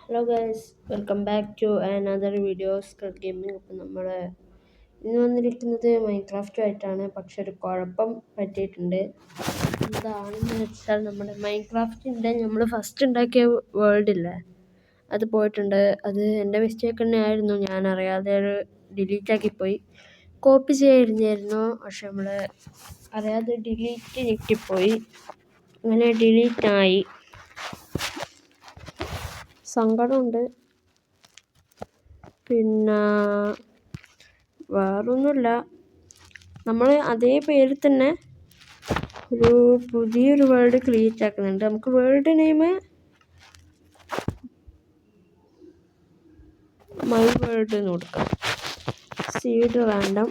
Hello guys, welcome back to another video script gaming. അപ്പം നമ്മൾ ഇന്ന് വന്നിരിക്കുന്നത് മൈൻക്രാഫ്റ്റുമായിട്ടാണ്. പക്ഷെ ഒരു കുഴപ്പം പറ്റിയിട്ടുണ്ട്. എന്താണെന്ന് വെച്ചാൽ നമ്മുടെ മൈൻക്രാഫ്റ്റിൻ്റെ നമ്മൾ ഫസ്റ്റ് ഉണ്ടാക്കിയ വേൾഡില്ലേ, അത് പോയിട്ടുണ്ട്. അത് എൻ്റെ മിസ്റ്റേക്ക് തന്നെ ആയിരുന്നു. ഞാൻ അറിയാതെ ഡിലീറ്റ് ആക്കിപ്പോയി. കോപ്പി ചെയ്യായിരുന്നു, പക്ഷെ നമ്മൾ അറിയാതെ ഡിലീറ്റ് ഞെക്കിപ്പോയി. അങ്ങനെ ഡിലീറ്റായി. സങ്കടമുണ്ട്. പിന്നെ വേറൊന്നുമില്ല, നമ്മൾ അതേ പേരിൽ തന്നെ ഒരു പുതിയൊരു വേൾഡ് ക്രിയേറ്റ് ആക്കുന്നുണ്ട്. നമുക്ക് വേൾഡ് നെയിം മൈ വേൾഡ് എന്ന് കൊടുക്കാം. Seed random.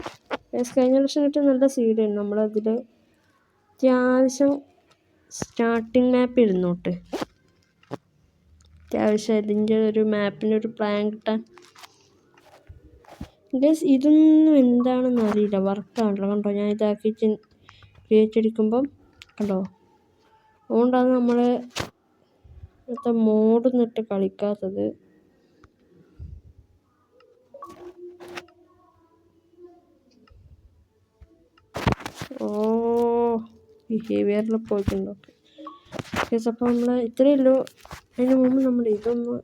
കഴിഞ്ഞ വർഷം കിട്ടിയ നല്ല സീഡായിരുന്നു. നമ്മളതിൽ അത്യാവശ്യം സ്റ്റാർട്ടിങ് മാപ്പ് ഇരുന്നോട്ട്, അത്യാവശ്യം ഇതിൻ്റെ ഒരു മാപ്പിനൊരു പ്ലാൻ കിട്ടാൻ. ഗൈസ്, ഇതൊന്നും എന്താണെന്ന് അറിയില്ല, വർക്കാണല്ലോ. കണ്ടോ, ഞാൻ ഇതാക്കി ക്രിയേറ്റ് അടിക്കുമ്പം കണ്ടോ. അതുകൊണ്ടാണ് നമ്മൾ ഇന്നത്തെ മോഡൊന്നിട്ട് കളിക്കാത്തത്. ബിഹേവിയറിൽ പോയിട്ടുണ്ടോ ഗൈസ്? അപ്പോൾ നമ്മൾ ഇത്രയേ ഉള്ളൂ. അതിന് മുമ്പ് നമ്മൾ ഇതൊന്ന്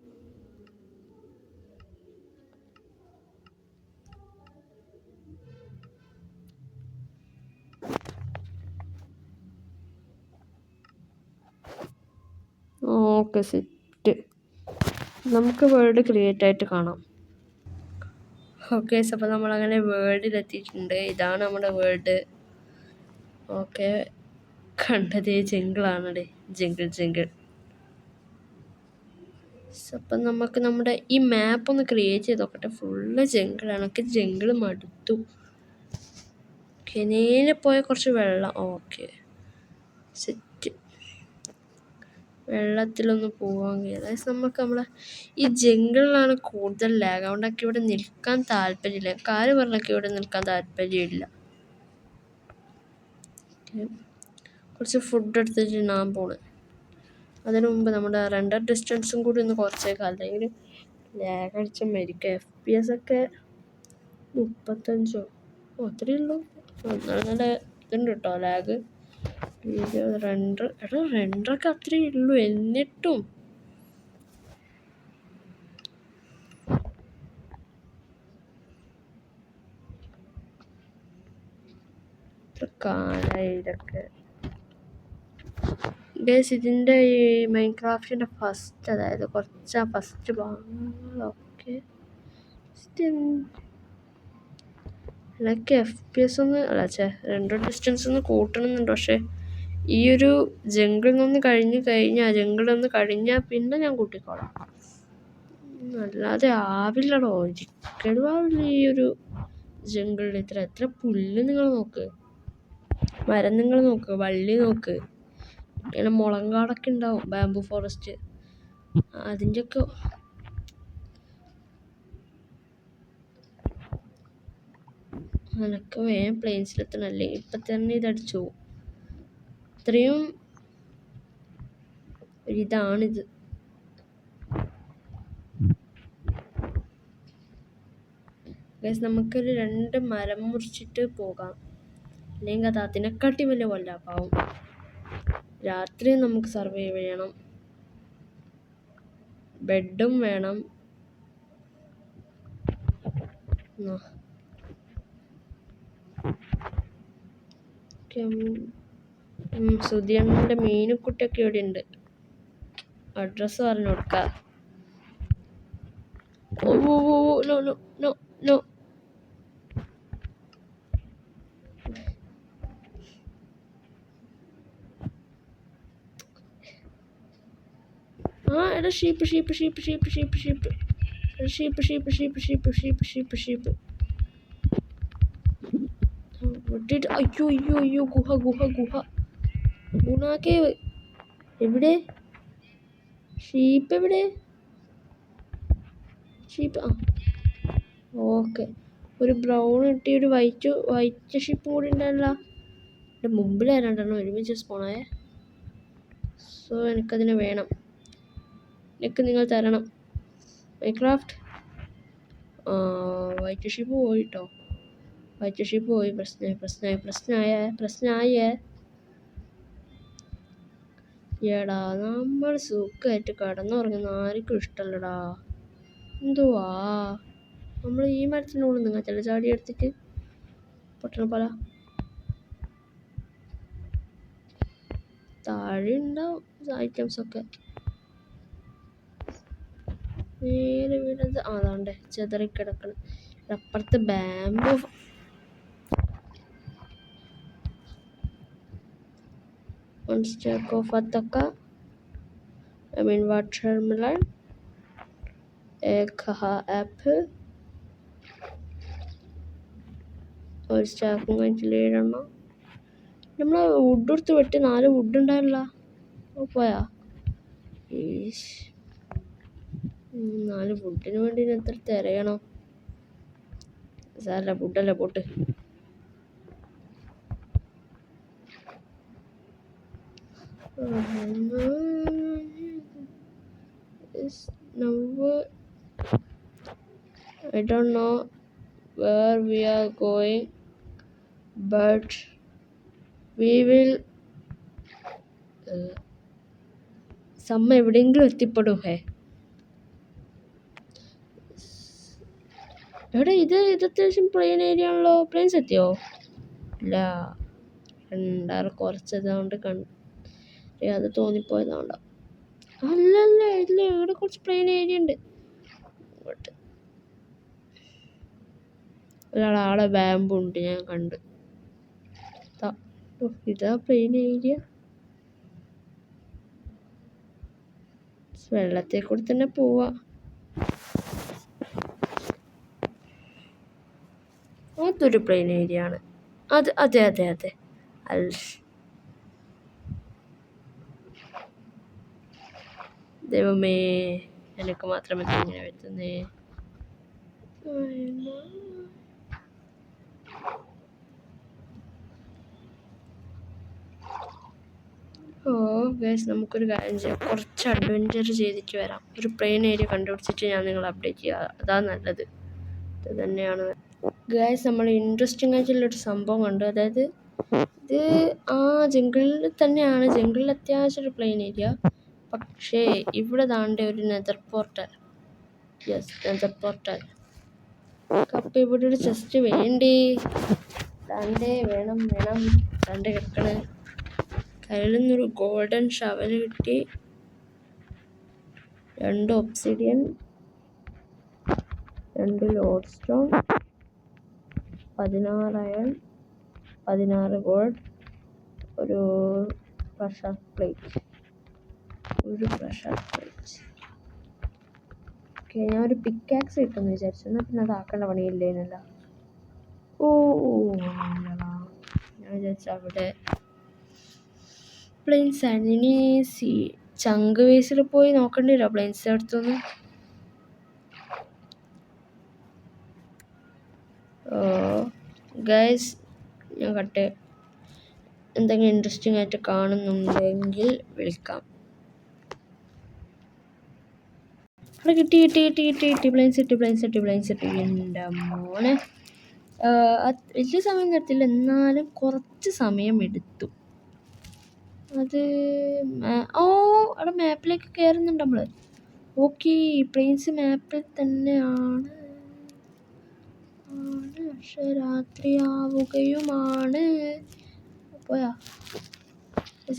ഓക്കെ സെറ്റ്. നമുക്ക് വേൾഡ് ക്രിയേറ്റ് ആയിട്ട് കാണാം. ഓക്കെ, അപ്പോൾ നമ്മളങ്ങനെ വേൾഡിലെത്തിയിട്ടുണ്ട്. ഇതാണ് നമ്മുടെ വേൾഡ്. ഓക്കെ, കണ്ടത് ജംഗിളാണല്ലേ, ജംഗിൾ. അപ്പം നമുക്ക് നമ്മുടെ ഈ മാപ്പ് ഒന്ന് ക്രിയേറ്റ് ചെയ്ത് നോക്കട്ടെ. ഫുള്ള് ജംഗിളാണ്. എനിക്ക് ജംഗിൾ മടുത്തു. കെനയിൽ പോയ കുറച്ച് വെള്ളം. Okay set. വെള്ളത്തിലൊന്ന് പോകാൻ കഴിയില്ല. നമുക്ക് നമ്മളെ ഈ ജംഗിളിലാണ് കൂടുതൽ ലാഗ്. അതുകൊണ്ടൊക്കെ ഇവിടെ നിൽക്കാൻ താല്പര്യമില്ല. കാര്യം പറഞ്ഞൊക്കെ ഇവിടെ നിൽക്കാൻ താല്പര്യമില്ല. കുറച്ച് ഫുഡ് എടുത്തിട്ട് ഞാൻ പോണ്. അതിനു മുമ്പ് നമ്മുടെ റെൻഡർ ഡിസ്റ്റൻസും കൂടി ഒന്ന് കുറച്ചേക്കാം, അല്ലെങ്കിൽ ലാഗ് അടിച്ച മരിക്കുക. FPS ഒക്കെ 35 അത്രയേ ഉള്ളൂ. നല്ല ഇതുണ്ട് കേട്ടോ ലാഗ്. റെൻഡറൊക്കെ അത്രയേ ഉള്ളൂ. എന്നിട്ടും കാലായി ഇതൊക്കെ. ഗൈസ്, ഇതിൻ്റെ ഈ മൈൻക്രാഫ്റ്റിൻ്റെ ഫസ്റ്റ്, അതായത് കുറച്ച് ഫസ്റ്റ് ഭാഗങ്ങളൊക്കെ എനിക്ക് FPS ഒന്ന് റെൻഡർ ഡിസ്റ്റൻസ് ഒന്ന് കൂട്ടണമെന്നുണ്ട്. പക്ഷേ ഈ ഒരു ജംഗിളൊന്ന് കഴിഞ്ഞാൽ പിന്നെ ഞാൻ കൂട്ടിക്കോളാം. അല്ലാതെ ആവില്ലടോ, ഒരിക്കലും ആവില്ല. ഈ ഒരു ജംഗിളിൽ എത്ര പുല്ല് നിങ്ങൾ നോക്ക്, മരം നിങ്ങൾ നോക്ക്, വള്ളി നോക്ക്. ഇങ്ങനെ മുളങ്കാടൊക്കെ ഉണ്ടാവും, ബാംബു ഫോറസ്റ്റ്. അതിൻ്റെയൊക്കെ അനക്ക് വേഗം പ്ലെയിൻസിലെത്തണല്ലേ. ഇപ്പം തന്നെ ഇതടിച്ചു പോകും. ഇത്രയും ഇതാണിത്. ഗൈസ്, നമുക്കൊരു 2 മരം മുറിച്ചിട്ട് പോകാം. അല്ലെങ്കിൽ അത് അതിനെക്കാട്ടി വലിയ കൊല്ലാപ്പാവും. രാത്രി നമുക്ക് സർവൈവ് ചെയ്യണം. ബെഡും വേണം. സുധിയണ്ണൻ്റെ മീനുക്കുട്ടിയൊക്കെ ഇവിടെ ഉണ്ട്. അഡ്രസ്സ് പറഞ്ഞു കൊടുക്കാം. നോ. എടാ ഷീപ്പ്. അയ്യോ ഗുഹ. ഗുണാക്കേവ് എവിടെ? ഷീപ്പ് എവിടെ? Sheep okay. ഒരു ബ്രൗൺ കിട്ടി, ഒരു വൈറ്റ് ഷിപ്പും കൂടി ഉണ്ടല്ലോ. എൻ്റെ മുമ്പിൽ 2 ഒരുമിച്ച് സ്പോണായേ. സോ എനിക്കതിനെ വേണം. എനിക്ക് നിങ്ങൾ തരണം. മൈൻക്രാഫ്റ്റ് വൈറ്റ് ഷിപ്പ് പോയിട്ടോ. വൈറ്റ് ഷിപ്പ് പോയി. പ്രശ്നമായേ. എടാ നമ്മൾ സുഖമായിട്ട് കിടന്നുറങ്ങുന്ന ആർക്കും ഇഷ്ടമല്ലടാ. എന്തുവാ നമ്മൾ ഈ മരത്തിനുള്ളിൽ നിങ്ങൾ ചില ചാടി എടുത്തിട്ട് പൊട്ടണ പോലെ താഴെ ഉണ്ടാവും ഐറ്റംസൊക്കെ. നേരെ വീണത് അതാണ്ട് ചെതറിക്കിടക്കണം. അപ്പുറത്ത് bamboo one stack of ataka, watermelon, apple, ഒരു സ്റ്റാക്കും കഴിഞ്ഞിട്ടില്ലേണം. നമ്മൾ വുഡ് എടുത്ത് വെട്ടി 4 വുഡ് ഉണ്ടായില്ല. പോയാ 4 വുഡിന് വേണ്ടി എത്ര തിരയണം. സാരല്ല, വുഡല്ലേ pot. I don't know where we are going, but we will എവിടെയെങ്കിലും എത്തിപ്പെടും. എവിടെ ഇത് അത്യാവശ്യം പ്ലെയിൻ ഏരിയ ആണല്ലോ. പ്ലെയിൻസ് എത്തിയോ? ഇല്ല, കുറച്ചതുകൊണ്ട് അത് തോന്നിപ്പോയതാണ്ട. അല്ലല്ല, ഇല്ല, ഇവിടെ കുറച്ച് പ്ലെയിൻ ഏരിയ ഉണ്ട്. ഒരാളെ ബാമ്പു ഉണ്ട്, ഞാൻ കണ്ട്. ഇതാ പ്ലെയിൻ ഏരിയ. വെള്ളത്തെ കൂടി തന്നെ പോവാ. അതൊരു പ്ലെയിൻ ഏരിയ ആണ്. അതെ. ദൈവമേ, എനിക്ക് മാത്രമേ ഇങ്ങനെ വരുത്തുന്നേ. ഗൈസ്, നമുക്കൊരു കാര്യം ചെയ്യാം. കുറച്ച് അഡ്വഞ്ചർ ചെയ്തിട്ട് വരാം. ഒരു പ്ലെയിൻ ഏരിയ കണ്ടുപിടിച്ചിട്ട് ഞാൻ നിങ്ങളെ അപ്ഡേറ്റ് ചെയ്യാം. അതാ നല്ലത്. ഇത് തന്നെയാണ് ഗൈസ്, നമ്മൾ ഇൻട്രസ്റ്റിംഗ് ആയിട്ടുള്ളൊരു സംഭവം കണ്ടു. അതായത് ഇത് ജംഗിളിൽ തന്നെയാണ്. ജംഗിളിൽ അത്യാവശ്യം ഒരു പ്ലെയിൻ ഏരിയ. പക്ഷേ ഇവിടെ ദാണ്ടെ ഒരു നെതർ പോർട്ടൽ. Nether portal. അപ്പം ഇവിടെ ഒരു ചെസ്റ്റ് വേണ്ടി. വേണം ദാണ്ടെ കിടക്കണേ. കയ്യിൽ നിന്നൊരു ഗോൾഡൻ ഷവൽ കിട്ടി. 2 obsidian, 2 load stone, 16 iron, 16 gold, ഒരു പ്രഷർ പ്ലേറ്റ്. ഓക്കെ, ഞാൻ ഒരു പിക്കാക്സ് കിട്ടുമെന്ന് വിചാരിച്ചു. എന്നാൽ പിന്നെ അതാക്കേണ്ട പണിയില്ലേനല്ല. ഞാൻ വിചാരിച്ചു അവിടെ പ്ലെയിൻസ് ആണ്. ഇനി ചങ്ക് വേസിൽ പോയി നോക്കേണ്ടി വരാം പ്ലെയിൻസ് അടുത്തൊന്ന്. ഗൈസ്, ഞാൻ കട്ടെ എന്തെങ്കിലും ഇൻട്രസ്റ്റിംഗ് ആയിട്ട് കാണുന്നുണ്ടെങ്കിൽ വിളിക്കാം. അവിടെ കിട്ടി പ്ലെയിൻസ് കിട്ടി. എൻ്റെ മോനെ, വലിയ സമയം തരത്തില്ല, എന്നാലും കുറച്ച് സമയം എടുത്തു. അത് അവിടെ മാപ്പിലേക്ക് കയറുന്നുണ്ട് നമ്മൾ. ഓക്കെ, പ്ലെയിൻസ് മാപ്പിൽ തന്നെയാണ്. പക്ഷെ രാത്രിയാവുകയുമാണ്. പോയാ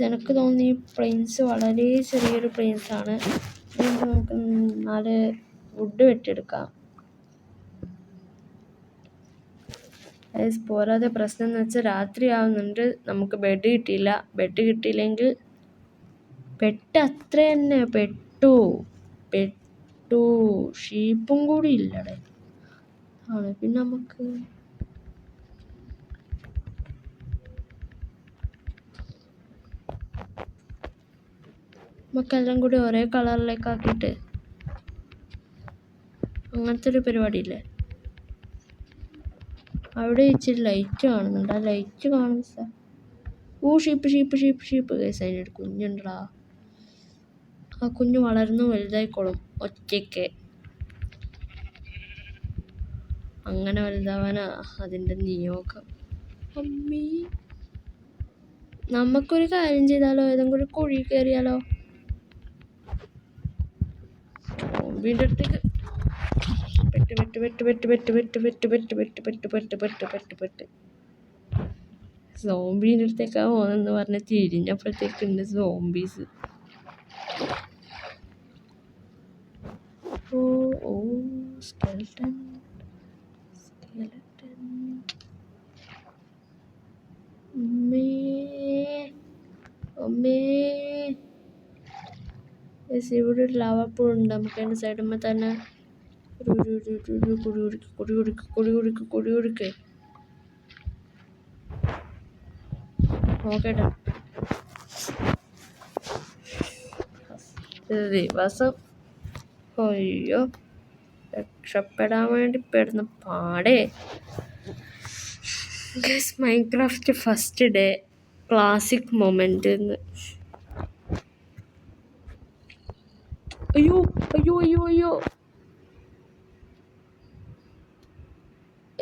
എനിക്ക് തോന്നി പ്ലെയിൻസ് വളരെ ചെറിയൊരു പ്ലെയിൻസ് ആണ്. നമുക്ക് 4 വുഡ് വെട്ടിയെടുക്കാം. പോരാതെ പ്രശ്നം എന്ന് വെച്ചാൽ രാത്രി ആവുന്നുണ്ട്. നമുക്ക് ബെഡ് കിട്ടിയില്ലെങ്കിൽ അത്ര തന്നെ പെട്ടു. ഷീപ്പും കൂടി ഇല്ലടേ ആണ്. പിന്നെ നമുക്കെല്ലാം കൂടി ഒരേ കളറിലേക്ക് ആക്കിയിട്ട് അങ്ങനത്തെ ഒരു പരിപാടിയില്ലേ. അവിടെ ഇച്ചിരി ലൈറ്റ് കാണുന്നുണ്ട്. ആ ലൈറ്റ് കാണുന്ന ഷീപ്പ് കേസ്. അതിനൊരു കുഞ്ഞുണ്ടടാ. ആ കുഞ്ഞ് വളർന്നു വലുതായിക്കോളും ഒറ്റയ്ക്ക്. അങ്ങനെ വലുതാവാനാ അതിൻ്റെ നിയോഗം. അമ്മീ, നമുക്കൊരു കാര്യം ചെയ്താലോ? ഏതെങ്കിലും ഒരു കുഴി കയറിയാലോ? സോംബിയുടെ അടുത്തേക്ക് പെട്ട് പെട്ട് പെട്ട് പെട്ട് പെട്ട് പെട്ട് പെട്ട് പെട്ട് പെട്ട് പെട്ട് പെട്ട് പെട്ട് പെട്ട് പെട്ട് സോംബീൻ്റെ അടുത്തേക്കാ പോകുന്നെന്ന് പറഞ്ഞ് തിരിഞ്ഞപ്പോഴത്തേക്കുണ്ട് സോംബീസ്. ഓ ഓ സ്കെൽട്ടൻ സ്കെൽട്ടൻ. അമ്മേ അമ്മേ. ഇവിടെ ഒരു ലാവാപ്പുഴുണ്ട്. നമുക്ക് അതിൻ്റെ സൈഡുമ്പോൾ തന്നെ കുടി കുടിക്ക്. നോക്കട്ടെ ദിവസം. അയ്യോ, രക്ഷപ്പെടാൻ വേണ്ടി പെടുന്ന പാടേ. Minecraft first day classic moment. അയ്യോ അയ്യോ അയ്യോ അയ്യോ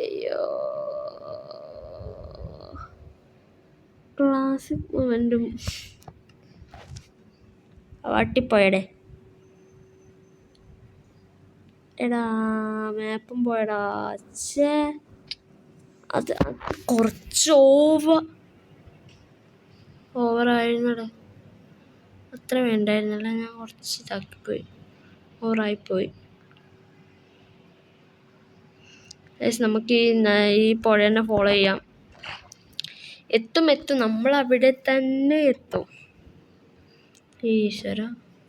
അയ്യോ. ക്ലാസിക് മൊമെന്റും വാട്ടിപ്പോയടേ. എടാ മാപ്പും പോയടാ. ഛേ, അത് കുറച്ച് ഓവറായിരുന്നടേ. അത്ര വേണ്ടായിരുന്നല്ല, ഞാൻ കുറച്ച് ഇതാക്കിപ്പോയി, ഓവറായിപ്പോയി. നമുക്ക് ഈ പുഴേനെ ഫോളോ ചെയ്യാം. എത്തും നമ്മളവിടെ തന്നെ എത്തും. ഈശ്വര,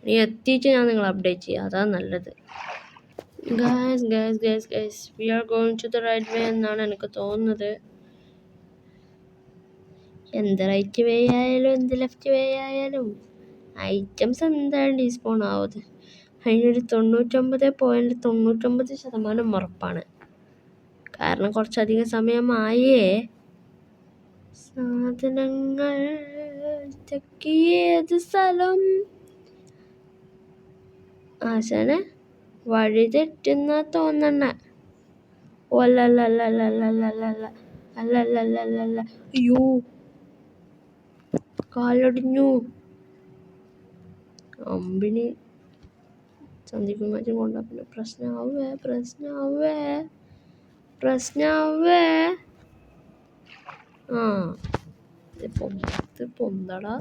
നീ എത്തിയിട്ട് ഞാൻ നിങ്ങൾ അപ്ഡേറ്റ് ചെയ്യാം, അതാ നല്ലത്. Guys we are going to the right way എന്നാണ് എനിക്ക് തോന്നുന്നത്. എന്ത് റൈറ്റ് വേ ആയാലും എന്ത് ലെഫ്റ്റ് വേ ആയാലും ഐറ്റംസ് എന്തായാലും ഡീസ്പോൺ ആവുന്നത്. അതിനൊരു 99.99% ഉറപ്പാണ്. കാരണം കുറച്ചധികം സമയമായേ. സാധനങ്ങൾ ഏത് സ്ഥലം? ആശാനെ വഴി തെറ്റുന്ന തോന്നണ. ഓ അല്ലല്ലല്ലല്ലല്ലല്ലല്ലല്ലല്ല. അയ്യോ, കാലൊടിഞ്ഞു. അമ്പിനി സന്ധിക്കുമാറ്റും കൊണ്ടാ പിന്നെ പ്രശ്നാവേ. ആ ഇത് പൊന്തടാ.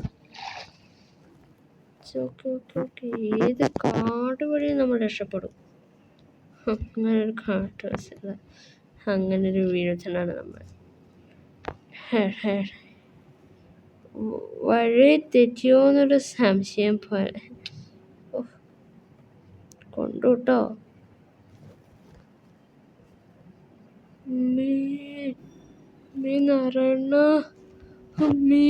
ഓക്കെ. ഏത് കാട് വഴി നമ്മൾ രക്ഷപ്പെടും. അങ്ങനൊരു കാട്ട്, അങ്ങനൊരു വീഴ്ചനാണ് നമ്മൾ. വഴി തെറ്റിയോന്നൊരു സംശയം പോലെ കൊണ്ടുട്ടോ. നാരായണ അമ്മീ,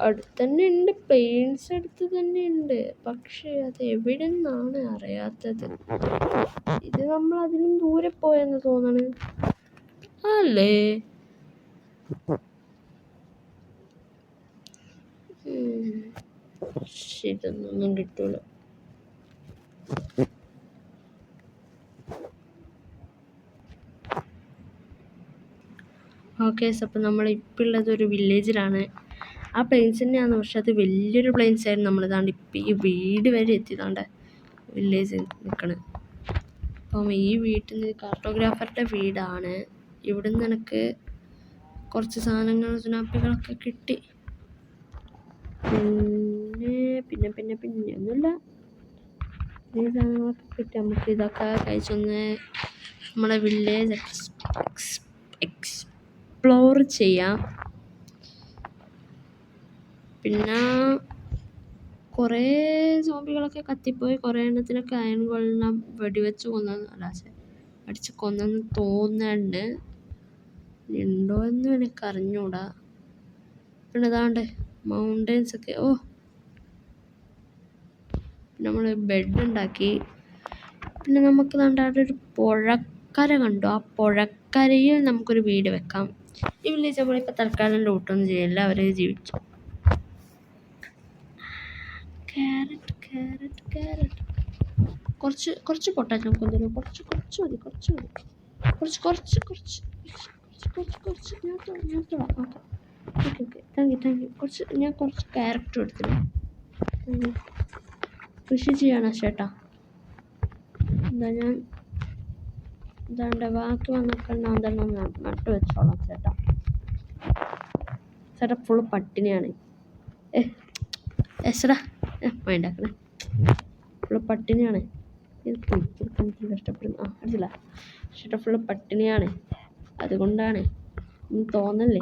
അടുത്തന്നെ ഉണ്ട്, പെയിൻസ് അടുത്ത് തന്നെ ഉണ്ട്. പക്ഷെ അത് എവിടെ നിന്നാണ് അറിയാത്തത്. ഇത് നമ്മൾ അതിനും ദൂരെ പോയെന്ന് തോന്നണ് അല്ലേ? ഇതൊന്നും കിട്ടൂല. ഓക്കെ, അപ്പം നമ്മളിപ്പോൾ ഉള്ളത് ഒരു വില്ലേജിലാണ്. ആ പ്ലെയിൻസ് തന്നെയാണ്, പക്ഷെ അത് വലിയൊരു പ്ലെയിൻസ് ആയിരുന്നു. നമ്മളിതാണ്ട് ഇപ്പം ഈ വീട് വരെ എത്തിയതാണ്ട് വില്ലേജ് നിൽക്കണത്. അപ്പം ഈ വീട്ടിൽ നിന്ന് കാർട്ടോഗ്രാഫറുടെ വീടാണ്. ഇവിടുന്ന് എനിക്ക് കുറച്ച് സാധനങ്ങൾ സുനാപ്പികളൊക്കെ കിട്ടി. പിന്നെ ഒന്നുമില്ല, ഈ സാധനങ്ങളൊക്കെ കിട്ടി. നമുക്ക് ഇതൊക്കെ കഴിച്ചൊന്ന് നമ്മുടെ വില്ലേജ് എക്സ്പ്ലോർ ചെയ്യാം. പിന്നെ കുറേ സോംബികളൊക്കെ കത്തിപ്പോയി. കുറേ എണ്ണത്തിനൊക്കെ അയൺ കൊള്ളണം വെടിവെച്ച് അടിച്ച് കൊന്നെന്ന് തോന്നുന്നുണ്ട്. ഉണ്ടോ എന്നും എനിക്ക് അറിഞ്ഞൂടാ. പിന്നെ ഇതാണ്ട് മൗണ്ടൻസൊക്കെ. നമ്മൾ ബെഡ് ഉണ്ടാക്കി. പിന്നെ നമുക്ക് അവിടെ ഒരു പുഴക്കര കണ്ടു. ആ പുഴക്കരയിൽ നമുക്കൊരു വീട് വെക്കാം. ഈ വില്ലേജ് നമ്മളിപ്പോൾ തൽക്കാലം ലൂട്ടൊന്നും ചെയ്യില്ല, അവർ ജീവിച്ചു. ക്യാരറ്റ് കുറച്ച് പൊട്ടാറ്റോ നമുക്ക് തരും. കുറച്ച് മതി കുറച്ച് ഞാൻ തൊടാം. ഓക്കെ താങ്ക് യു ഞാൻ കുറച്ച് ക്യാരക്ടർ എടുത്തില്ല. കൃഷി ചെയ്യണം ചേട്ടാ. ഇതാണ്ട് ബാക്കി വന്നൊക്കെ ഞാൻ തന്നെ നട്ടു വെച്ചോളാം ചേട്ടാ. ഫുള്ള് പട്ടിണിയാണ്. ചേട്ടാ മൈൻഡാക്കണേ. ഫുള്ള് പട്ടിണിയാണ്. ഇത് കഷ്ടപ്പെടുന്നു. അടിച്ചില്ല ചേട്ടാ. ഫുള്ള് പട്ടിണിയാണ്, അതുകൊണ്ടാണ്. തോന്നല്ലേ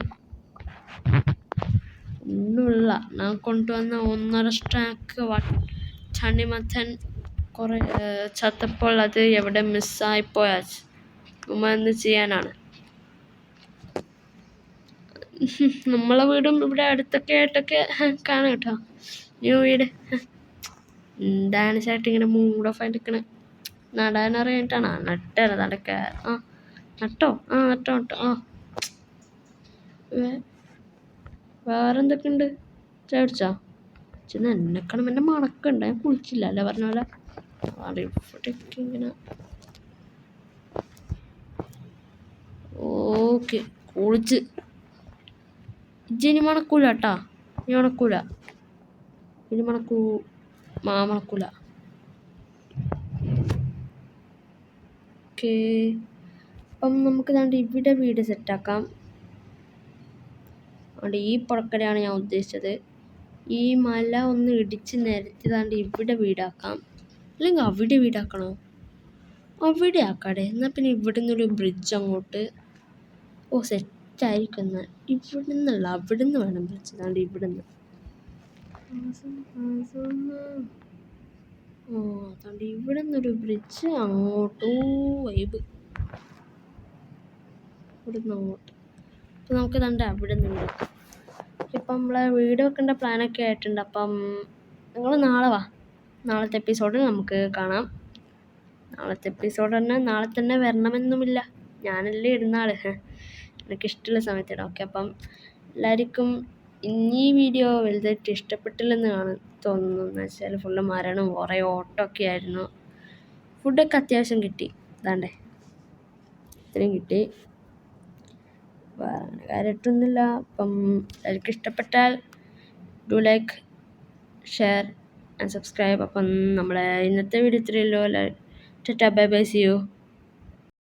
ഒന്നുമില്ല. ഞാൻ കൊണ്ടുവന്ന 1.5 സ്റ്റാക്ക് തണ്ണിമത്തൻ കുറേ ചത്തപ്പോൾ അത് എവിടെ മിസ്സായിപ്പോയാ എന്ത് ചെയ്യാനാണ്. നമ്മളെ വീടും ഇവിടെ അടുത്തൊക്കെ ആയിട്ടൊക്കെ കാണാം കേട്ടോ. ന്യൂ വീട് എന്താണ് ചേട്ടാ ഇങ്ങനെ മൂഡ് ഓഫ് ആയിട്ട് നിൽക്കണേ? നടാനറിയായിട്ടാണോ? നട്ടല്ല നടക്കുക. നട്ടോ. വേറെന്തൊക്കെയുണ്ട്? ചേടിച്ചാ ചെന്ന് എന്നെക്കണം. എൻ്റെ മണക്കുണ്ട്. ഞാൻ കുളിച്ചില്ല അല്ലേ പറഞ്ഞ പോലെ. ഇവിടെയൊക്കെ ഇങ്ങനെ ഓക്കെ കുളിച്ച്. ഇനി മണക്കൂല കേട്ടാ. ഇനി മണക്കൂല. മണക്കൂല. ഓക്കെ, അപ്പം നമുക്ക് ദാണ്ട് ഇവിടെ വീട് സെറ്റാക്കാം. അതുകൊണ്ട് ഈ പുഴക്കരയാണ് ഞാൻ ഉദ്ദേശിച്ചത്. ഈ മല ഒന്ന് ഇടിച്ച് നിരത്തി ദാണ്ട് ഇവിടെ വീടാക്കാം. അല്ലെങ്കിൽ അവിടെ വീടാക്കണോ? അവിടെ ആക്കാടെ. എന്നാൽ പിന്നെ ഇവിടെ നിന്നൊരു ബ്രിഡ്ജ് അങ്ങോട്ട്. സെറ്റായിരിക്കും. എന്നാൽ ഇവിടെ നിന്നല്ല, അവിടെ നിന്ന് വേണം ബ്രിഡ്ജ്. ദാണ്ട് ഇവിടെ നിന്ന്. അതുകൊണ്ട് ഇവിടെ നിന്നൊരു ബ്രിഡ്ജ് അങ്ങോട്ടോ വൈബ്. ഇവിടെ നിന്ന് അങ്ങോട്ട്. അപ്പം നമുക്ക് ദാണ്ട് അവിടെ നിന്ന്. ഇപ്പം നമ്മളെ വീട് വെക്കേണ്ട പ്ലാനൊക്കെ ആയിട്ടുണ്ട്. അപ്പം നിങ്ങൾ നാളെ വാ. നാളത്തെ എപ്പിസോഡിൽ നമുക്ക് കാണാം. നാളത്തെ എപ്പിസോഡ് തന്നെ നാളെ തന്നെ വരണമെന്നുമില്ല. ഞാനല്ലേ ഇടുന്ന ആൾ. എനിക്കിഷ്ടമുള്ള സമയത്തിടാം. ഓക്കെ, അപ്പം എല്ലാവർക്കും ഈ വീഡിയോ വലുതായിട്ട് ഇഷ്ടപ്പെട്ടില്ലെന്ന് തോന്നുന്നു. എന്ന് വെച്ചാൽ ഫുള്ള് മരണവും കുറേ ഓട്ടമൊക്കെ ആയിരുന്നു. ഫുഡൊക്കെ അത്യാവശ്യം കിട്ടി. ഇതാണ്ടേ ഇത്രയും കിട്ടി. വേറെ കാര്യമായിട്ടൊന്നുമില്ല. അപ്പം എല്ലാവർക്കും ഇഷ്ടപ്പെട്ടാൽ do like, share and subscribe. അപ്പം നമ്മളെ ഇന്നത്തെ വീഡിയോ ഇത്രയല്ലോ. Tata bye bye, see U.